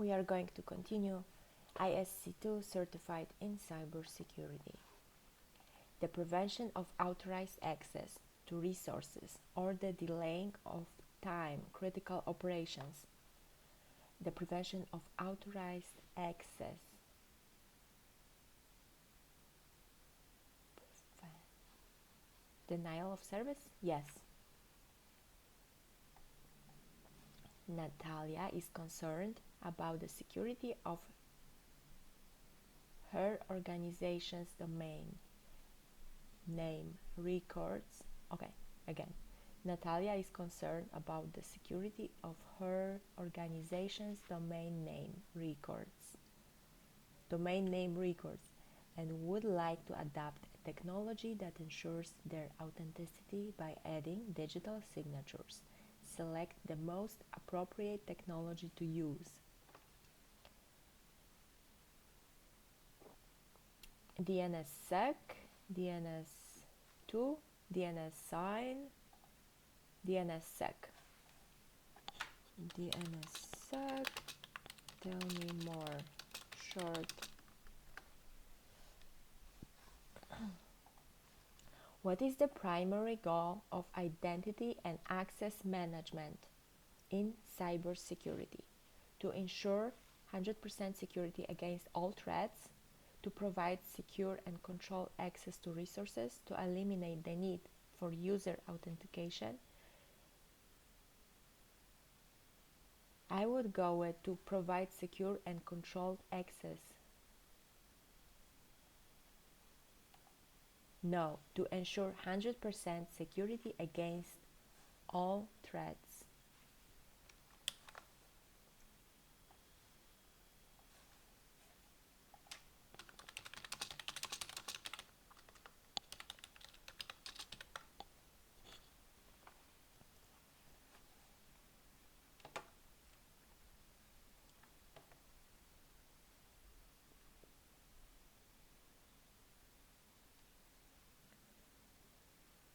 We are going to continue ISC2 Certified in Cybersecurity. The prevention of authorized access to resources or the delaying of time-critical operations. The prevention of authorized access. Denial of service? Yes. Natalia is concerned about the security of her organization's domain name records. Okay, again. Natalia is concerned about the security of her organization's domain name records and would like to adopt a technology that ensures their authenticity by adding digital signatures. Select the most appropriate technology to use. DNSSEC, DNS2, DNS sign, DNSSEC. DNSSEC, tell me more. Short. What is the primary goal of identity and access management in cybersecurity? To ensure 100% security against all threats, to provide secure and controlled access to resources, to eliminate the need for user authentication. I would go with to provide secure and controlled access. No, to ensure 100% security against all threats.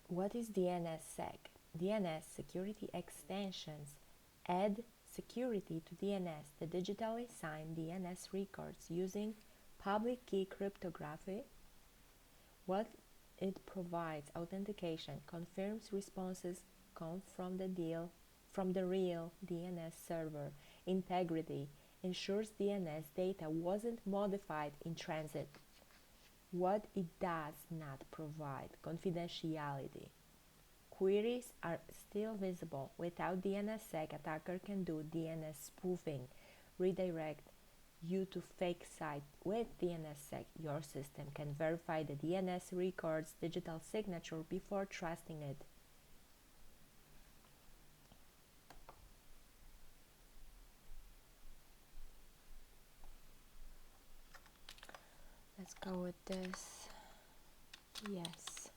What is DNSSEC? DNS security extensions add security to DNS, the digitally signed DNS records using public key cryptography. What it provides authentication, confirms responses come from the real DNS server, integrity, ensures DNS data wasn't modified in transit. What it does not provide, confidentiality. Queries are still visible. Without DNSSEC, attacker can do DNS spoofing, redirect you to fake site. With DNSSEC, your system can verify the DNS record's digital signature before trusting it. Let's go with this. Yes.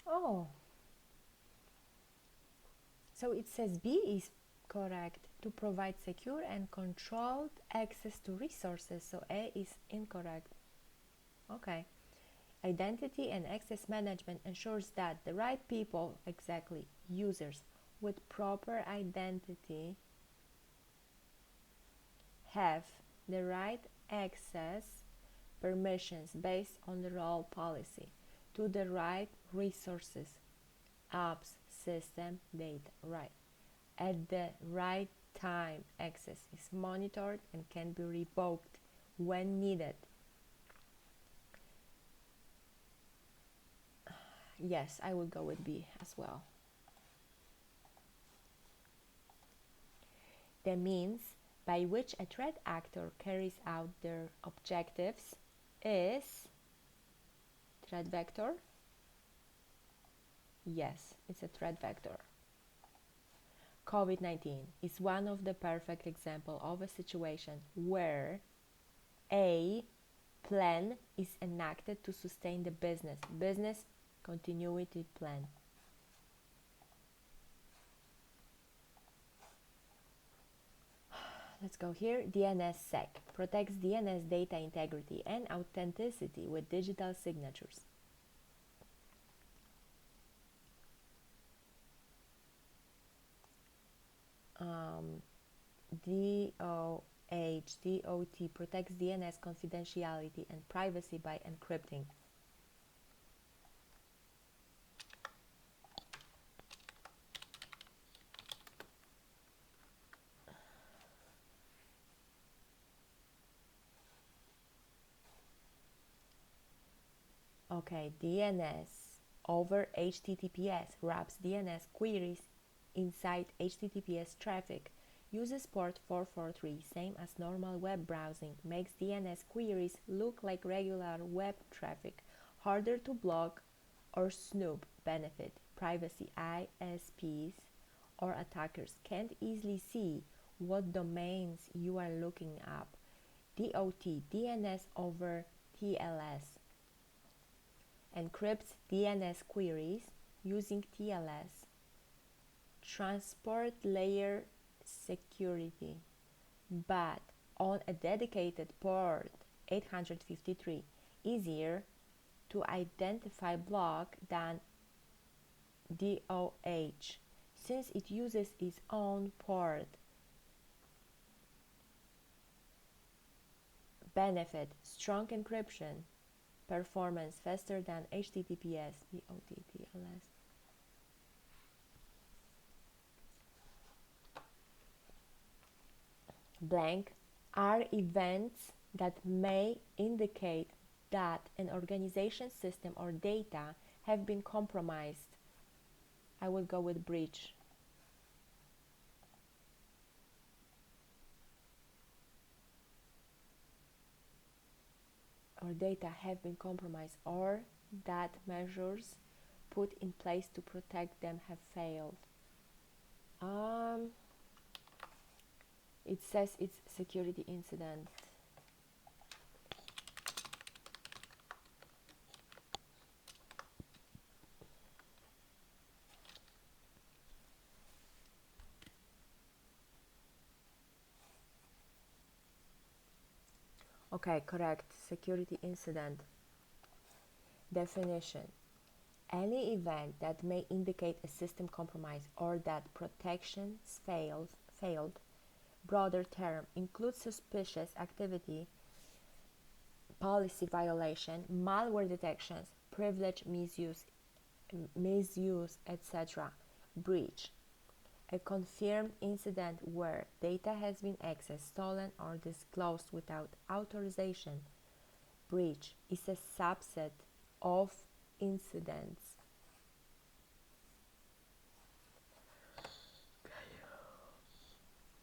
Oh. So it says B is correct, to provide secure and controlled access to resources. So A is incorrect. Okay. Identity and access management ensures that the right people, exactly, users with proper identity, have the right access permissions based on the role policy to the right resources, apps, system, data, right. At the right time, access is monitored and can be revoked when needed. Yes, I will go with B as well. The means by which a threat actor carries out their objectives is threat vector. Yes, it's a threat vector. COVID-19 is one of the perfect example of a situation where a plan is enacted to sustain the business continuity plan. Let's go here. DNSSEC protects DNS data integrity and authenticity with digital signatures. DOT protects DNS confidentiality and privacy by encrypting. Okay, DNS over HTTPS wraps DNS queries inside HTTPS traffic, uses port 443, same as normal web browsing, makes DNS queries look like regular web traffic, harder to block or snoop. Benefit: privacy. ISPs or attackers can't easily see what domains you are looking up. DOT, DNS over TLS, encrypts DNS queries using TLS. Transport layer security, but on a dedicated port 853, easier to identify block than DOH since it uses its own port. Benefit: strong encryption, performance faster than HTTPS. DOT, TLS. Blank are events that may indicate that an organization's system or data have been compromised. I will go with breach. Or data have been compromised, or that measures put in place to protect them have failed. It says it's security incident. Okay, correct. Security incident. Definition: any event that may indicate a system compromise or that protections failed. Broader term includes suspicious activity, policy violation, malware detections, privilege misuse, etc. Breach: a confirmed incident where data has been accessed, stolen, or disclosed without authorization. Breach is a subset of incidents.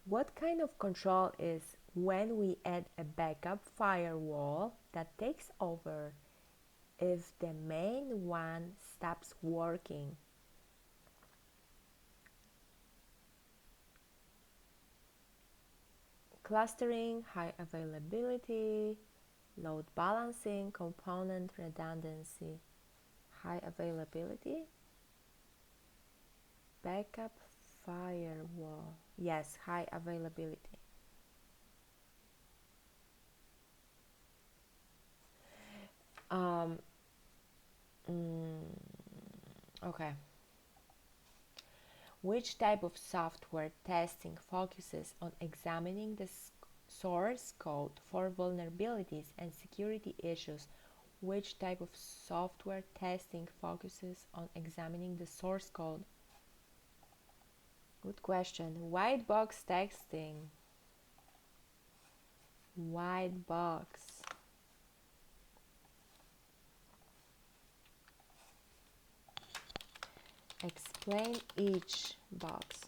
What kind of control is when we add a backup firewall that takes over if the main one stops working? Clustering, high availability, load balancing, component redundancy. High availability, backup firewall. Yes, high availability. Okay. Which type of software testing focuses on examining the source code for vulnerabilities and security issues? Which type of software testing focuses on examining the source code? Good question. White box testing. White box. Explain each box.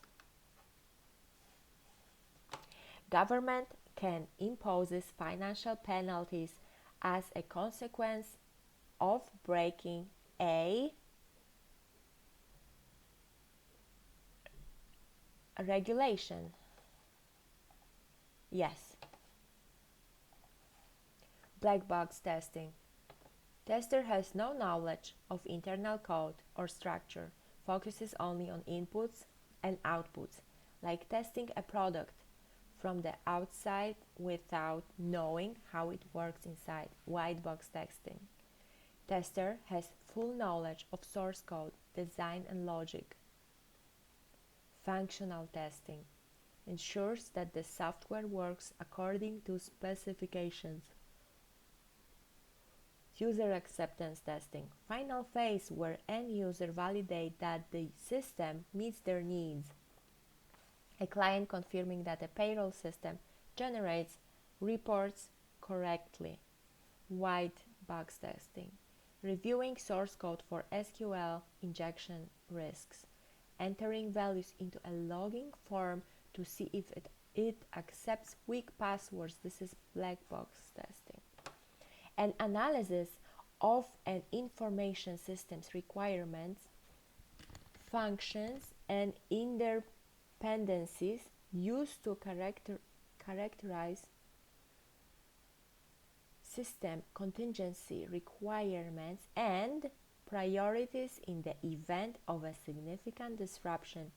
Government can impose financial penalties as a consequence of breaking a regulation. Yes. Black box testing. Tester has no knowledge of internal code or structure, focuses only on inputs and outputs, like testing a product from the outside without knowing how it works inside. White box testing. Tester has full knowledge of source code, design and logic. Functional testing. ensures that the software works according to specifications. User acceptance testing, final phase where end user validate that the system meets their needs. A client confirming that a payroll system generates reports correctly. White box testing, reviewing source code for SQL injection risks, entering values into a logging form to see if it accepts weak passwords. This is black box testing. An analysis of an information system's requirements, functions, and interdependencies used to characterize system contingency requirements and priorities in the event of a significant disruption,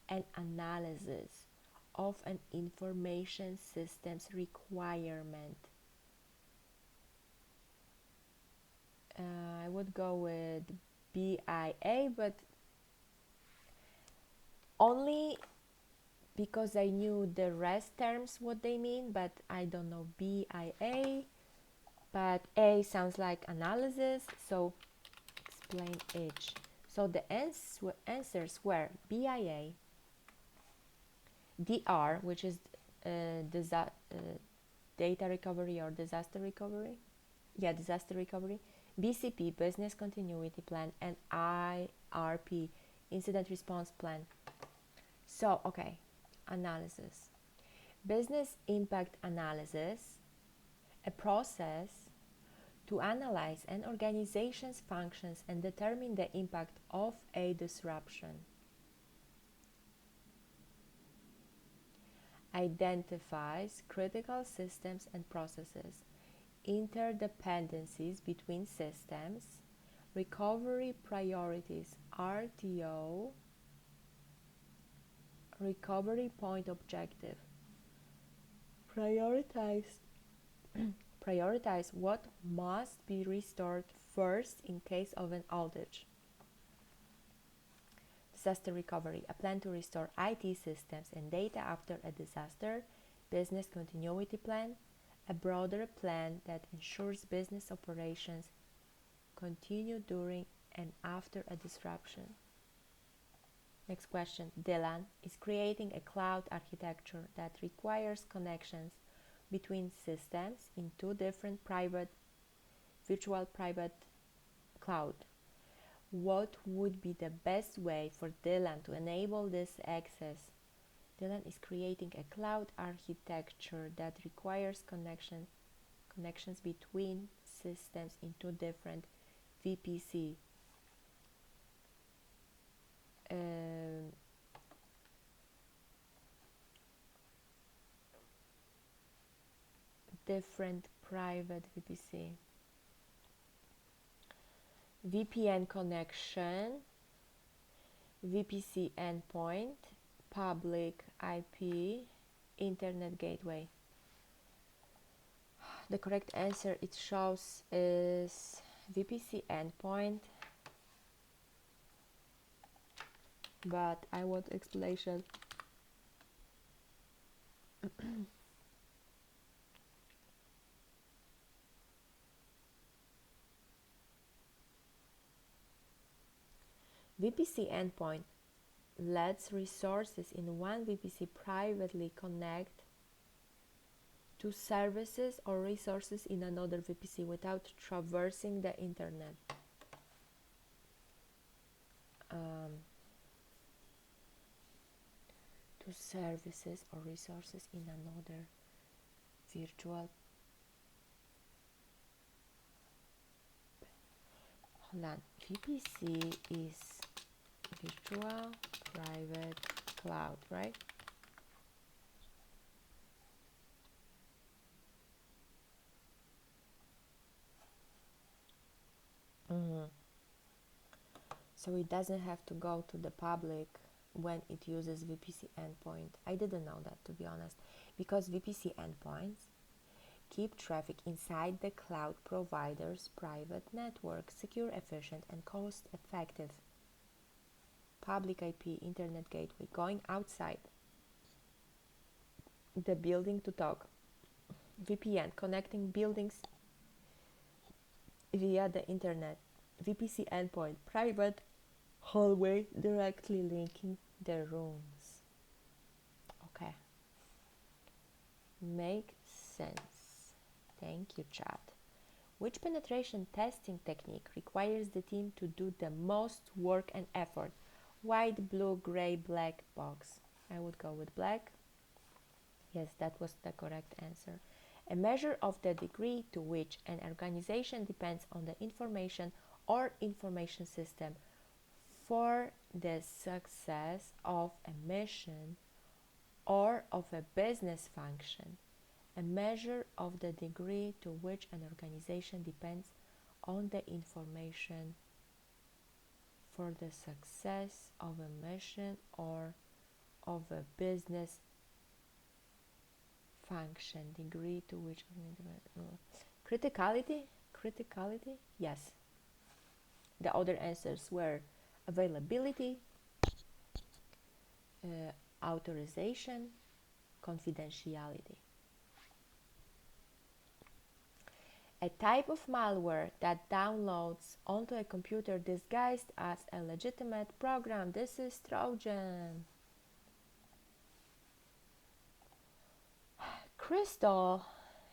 and analysis of an information system's requirement. I would go with BIA, but only because I knew the rest terms what they mean, but I don't know BIA. But A sounds like analysis, so explain each. So the answers were BIA, DR, which is data recovery or disaster recovery. Yeah, disaster recovery. BCP, business continuity plan, and IRP, incident response plan. So, okay, analysis. Business impact analysis, a process to analyze an organization's functions and determine the impact of a disruption. Identifies critical systems and processes, interdependencies between systems, recovery priorities, RTO, recovery point objective, prioritize what must be restored first in case of an outage. Disaster recovery, a plan to restore IT systems and data after a disaster. Business continuity plan, a broader plan that ensures business operations continue during and after a disruption. Next question. Dylan is creating a cloud architecture that requires connections between systems in two different virtual private cloud. What would be the best way for Dylan to enable this access? Dylan is creating a cloud architecture that requires connections between systems in two different VPC. Different private VPC. VPN connection, VPC endpoint, public IP, internet gateway. The correct answer it shows is VPC endpoint, but I want explanation. VPC endpoint lets resources in one VPC privately connect to services or resources in another VPC without traversing the internet. To services or resources in another virtual. Hold on. VPC is virtual private cloud, right? So it doesn't have to go to the public when it uses VPC endpoint. I didn't know that, to be honest, because VPC endpoints keep traffic inside the cloud provider's private network, secure, efficient, and cost-effective. Public IP, internet gateway, going outside. the building to talk. VPN, connecting buildings via the internet. VPC endpoint, private hallway directly linking the rooms. Okay. Makes sense. Thank you, chat. Which penetration testing technique requires the team to do the most work and effort? White, blue, gray, black box. I would go with black. Yes, that was the correct answer. A measure of the degree to which an organization depends on the information or information system for the success of a mission or of a business function. A measure of the degree to which an organization depends on the information for the success of a mission or of a business function. Degree to which criticality, yes. The other answers were availability, authorization, confidentiality. A type of malware that downloads onto a computer disguised as a legitimate program. This is Trojan. Crystal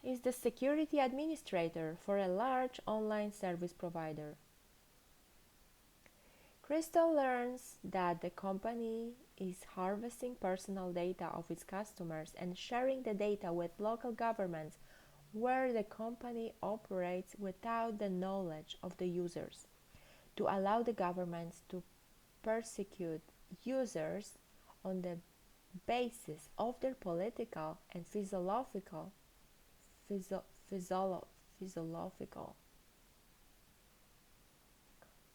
is the security administrator for a large online service provider. Crystal learns that the company is harvesting personal data of its customers and sharing the data with local governments where the company operates without the knowledge of the users, to allow the governments to persecute users on the basis of their political and physiological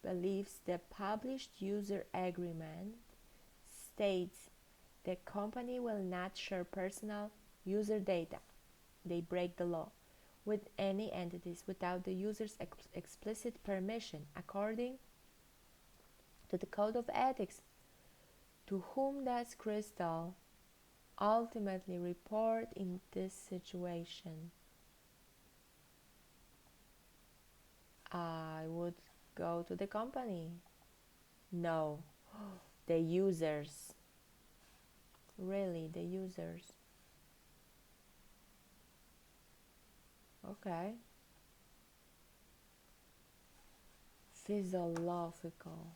beliefs. The published user agreement states the company will not share personal user data. They break the law with any entities without the user's explicit permission, according to the code of ethics. To whom does Crystal ultimately report in this situation? I would go to the company. No, the users. Really, the users. Okay. Physiological.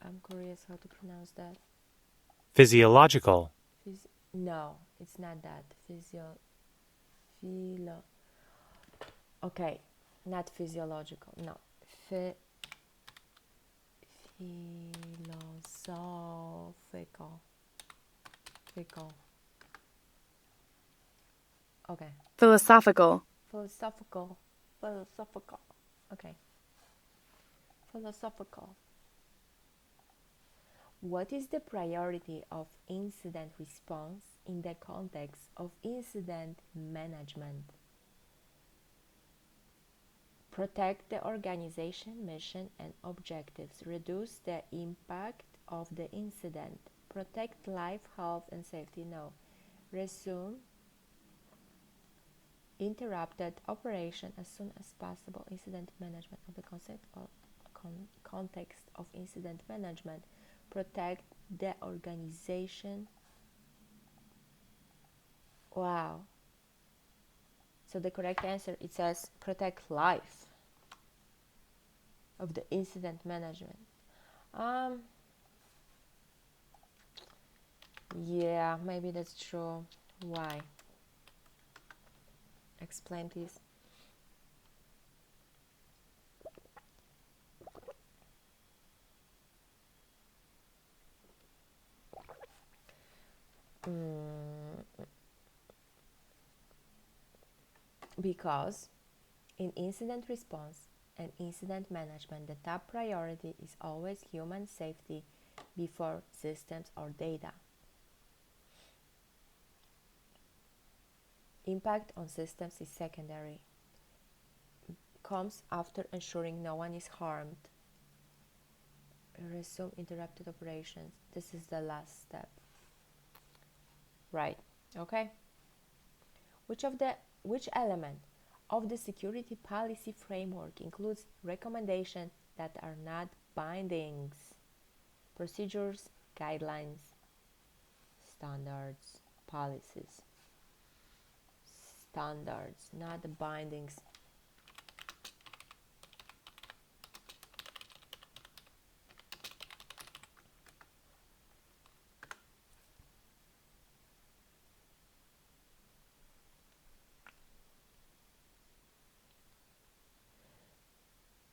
I'm curious how to pronounce that. Physiological. No, it's not that. Okay, not physiological. No. Philosophical. Okay. Philosophical. Philosophical. Okay. Philosophical. What is the priority of incident response in the context of incident management? Protect the organization mission and objectives. Reduce the impact of the incident. Protect life, health, and safety. No. Resume interrupted operation as soon as possible. Incident management of the context of incident management. Protect the organization. Wow. So the correct answer, it says protect life of the incident management. Yeah, maybe that's true. Why? Explain, please. Because in incident response and incident management, the top priority is always human safety before systems or data. Impact on systems is secondary. comes after ensuring no one is harmed. Resume interrupted operations. This is the last step. Right. Okay. Which element of the security policy framework includes recommendations that are not bindings? Procedures, guidelines, standards, policies. Standards, not the bindings.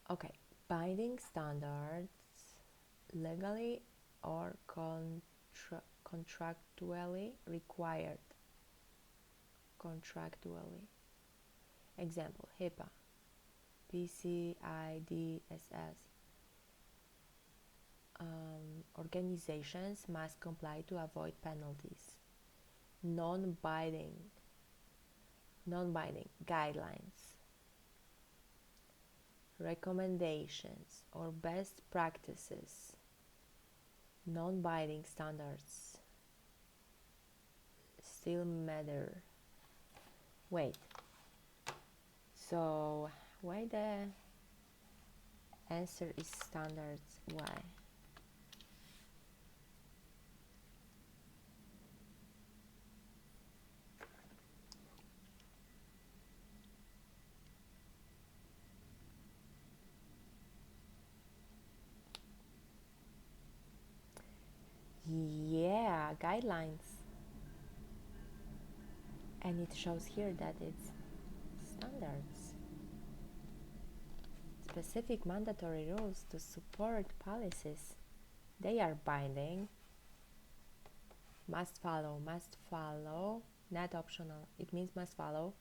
Okay, binding standards, legally or contractually required. Contractually. Example, HIPAA, PCI-DSS. Organizations must comply to avoid penalties. Non-binding guidelines, recommendations or best practices. Non-binding standards still matter. Wait, so why the answer is standards? Why? Yeah, guidelines. And it shows here that it's standards. Specific mandatory rules to support policies. They are binding. Must follow, not optional. It means must follow.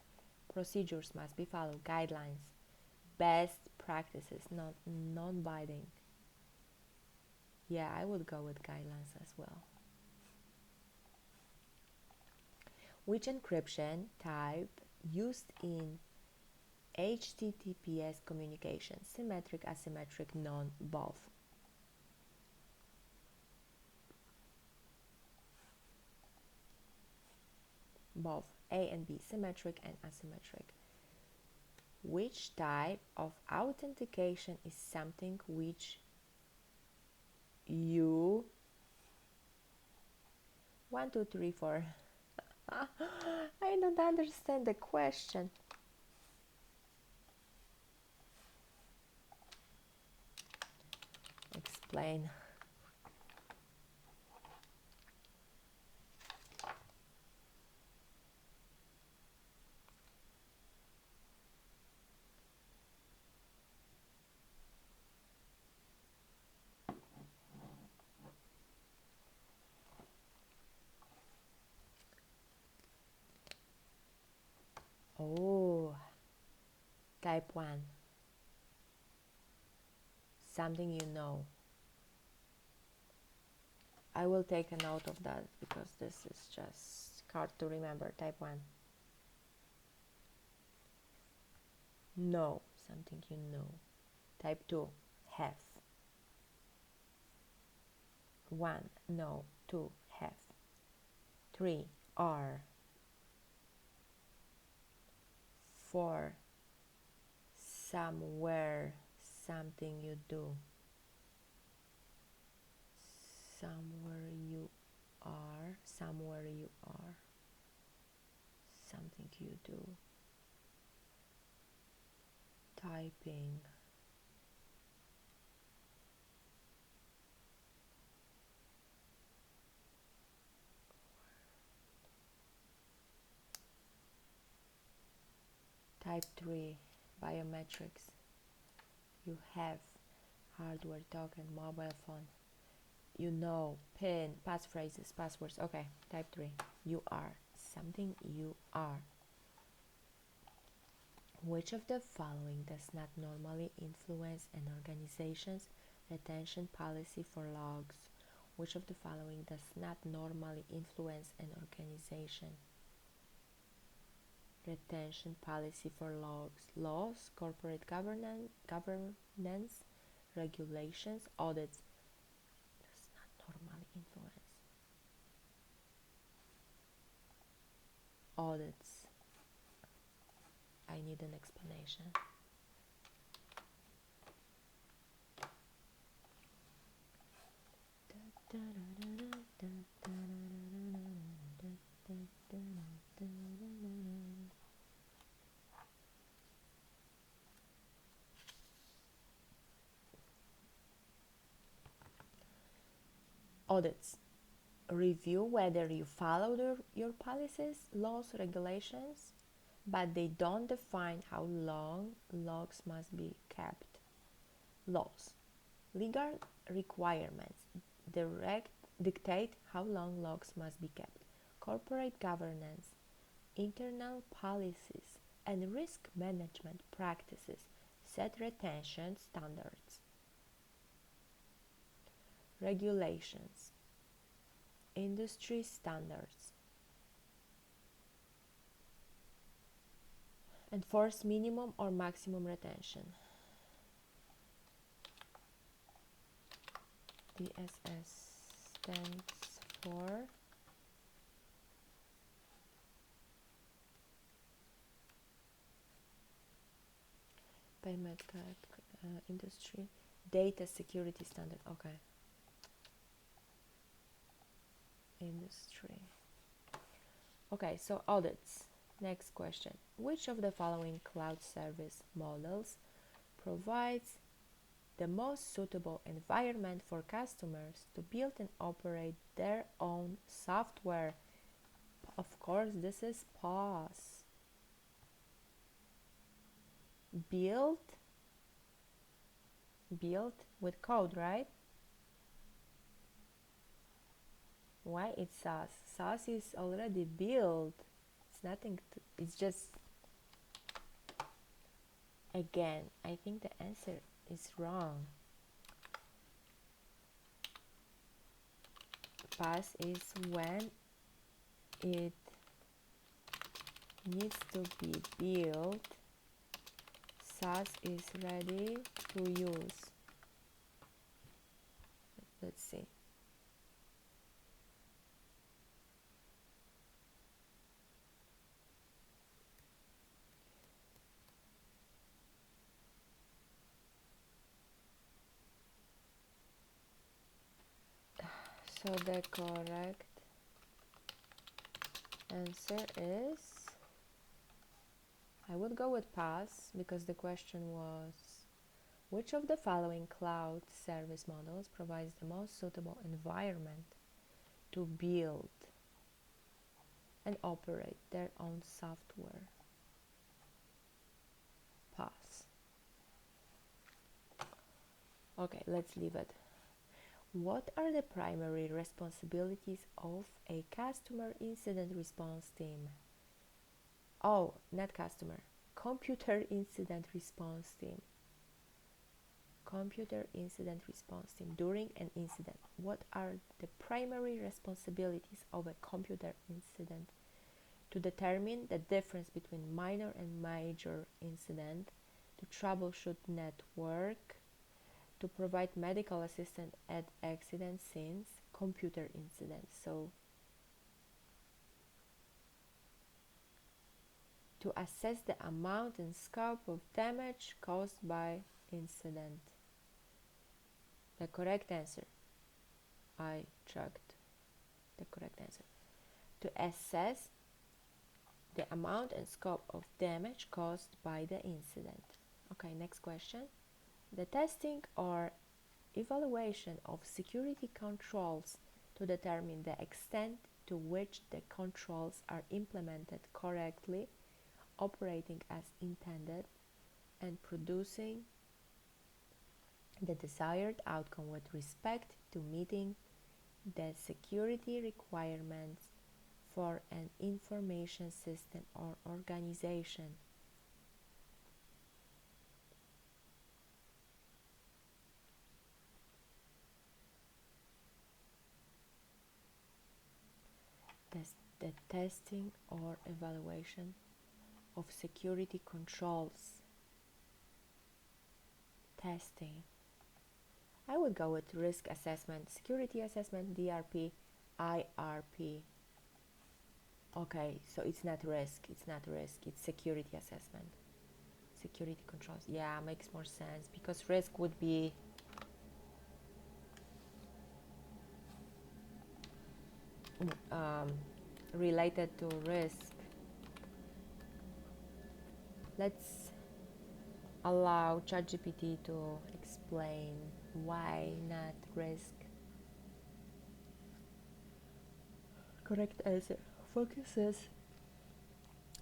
Procedures must be followed. Guidelines. Best practices, not non-binding. Yeah, I would go with guidelines as well. Which encryption type used in HTTPS communication? Symmetric, asymmetric, none, both. Both A and B, symmetric and asymmetric. Which type of authentication is something which you 1, 2, 3, 4. I don't understand the question. Explain. Oh, type 1. Something you know. I will take a note of that because this is just hard to remember. Type 1. Know. Something you know. Type 2. Have. 1. Know. 2. Have. 3. Are. 4. Somewhere. Something you do. Somewhere you are. Somewhere you are. Something you do. Typing. Type 3. Biometrics. You have hardware token, mobile phone. You know, PIN, passphrases, passwords. Okay, type 3. You are. Something you are. Which of the following does not normally influence an organization's retention policy for logs? Which of the following does not normally influence an organization? retention policy for laws, corporate governance, regulations, audits. Does not normally influence. Audits. I need an explanation. Audits. Review whether you follow your policies, laws, regulations, but they don't define how long logs must be kept. Laws. Legal requirements dictate how long logs must be kept. Corporate governance, internal policies, and risk management practices set retention standards. Regulations, industry standards, enforce minimum or maximum retention. DSS stands for payment card, industry data security standard. Okay. Industry. Okay, so audits. Next question. Which of the following cloud service models provides the most suitable environment for customers to build and operate their own software? Of course, this is PaaS. Build with code, right? Why it's SaaS? SaaS is already built. It's nothing. It's just, again, I think the answer is wrong. PaaS is when it needs to be built. SaaS is ready to use. Let's see. So the correct answer is, I would go with PaaS because the question was, which of the following cloud service models provides the most suitable environment to build and operate their own software? PaaS. Okay, let's leave it. What are the primary responsibilities of a customer incident response team? Oh, not customer. Computer incident response team. Computer incident response team. During an incident, what are the primary responsibilities of a computer incident? To determine the difference between minor and major incident, to troubleshoot network, to provide medical assistance at accident scenes, computer incidents. So to assess the amount and scope of damage caused by incident. The correct answer, I checked the correct answer. To assess the amount and scope of damage caused by the incident. Okay, next question. The testing or evaluation of security controls to determine the extent to which the controls are implemented correctly, operating as intended, and producing the desired outcome with respect to meeting the security requirements for an information system or organization. The testing or evaluation of security controls. Testing. I would go with risk assessment, security assessment, DRP, IRP. Okay, so it's not risk, it's security assessment. Security controls, yeah, makes more sense, because risk would be related to risk. Let's allow ChatGPT to explain why not risk. Correct answer focuses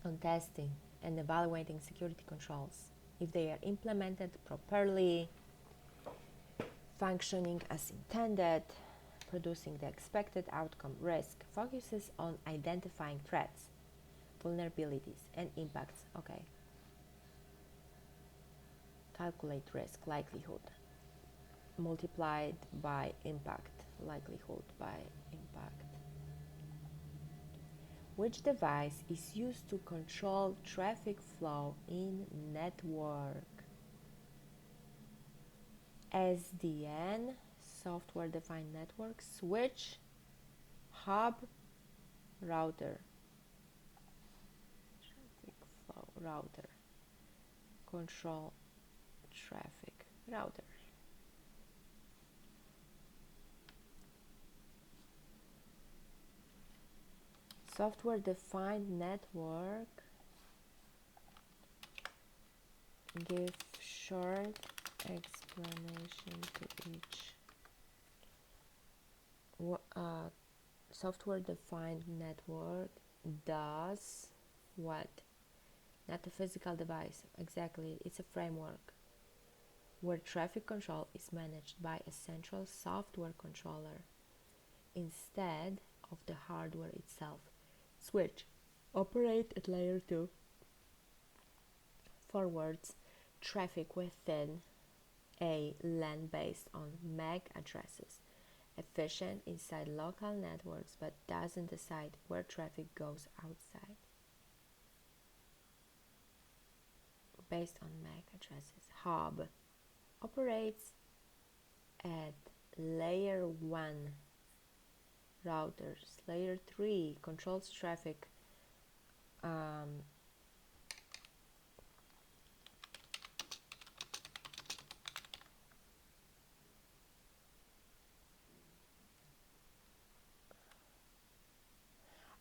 on testing and evaluating security controls. If they are implemented properly, functioning as intended, producing the expected outcome. Risk focuses on identifying threats, vulnerabilities, and impacts. Okay. Calculate risk likelihood multiplied by impact. Likelihood by impact. Which device is used to control traffic flow in network? SDN, software defined network, switch, hub, router. Traffic flow, router. Control traffic, router. Software defined network. Give short explanation to each. Software defined network does what? Not a physical device, exactly, it's a framework where traffic control is managed by a central software controller instead of the hardware itself. Switch, operate at layer 2, forwards traffic within a LAN based on MAC addresses, efficient inside local networks but doesn't decide where traffic goes outside. Based on MAC addresses. Hub operates at layer 1 routers. Layer 3 controls traffic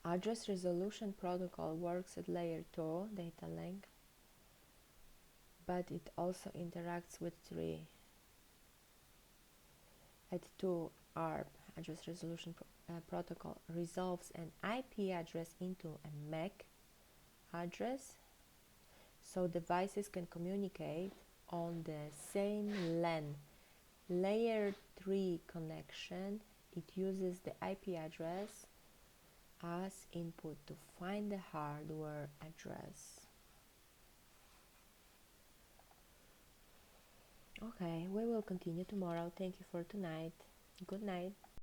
address resolution protocol works at layer 2 data link, but it also interacts with 3. At 2, ARP, address resolution protocol, resolves an IP address into a MAC address, so devices can communicate on the same LAN. Layer 3 connection, it uses the IP address as input to find the hardware address. Okay, we will continue tomorrow. Thank you for tonight. Good night.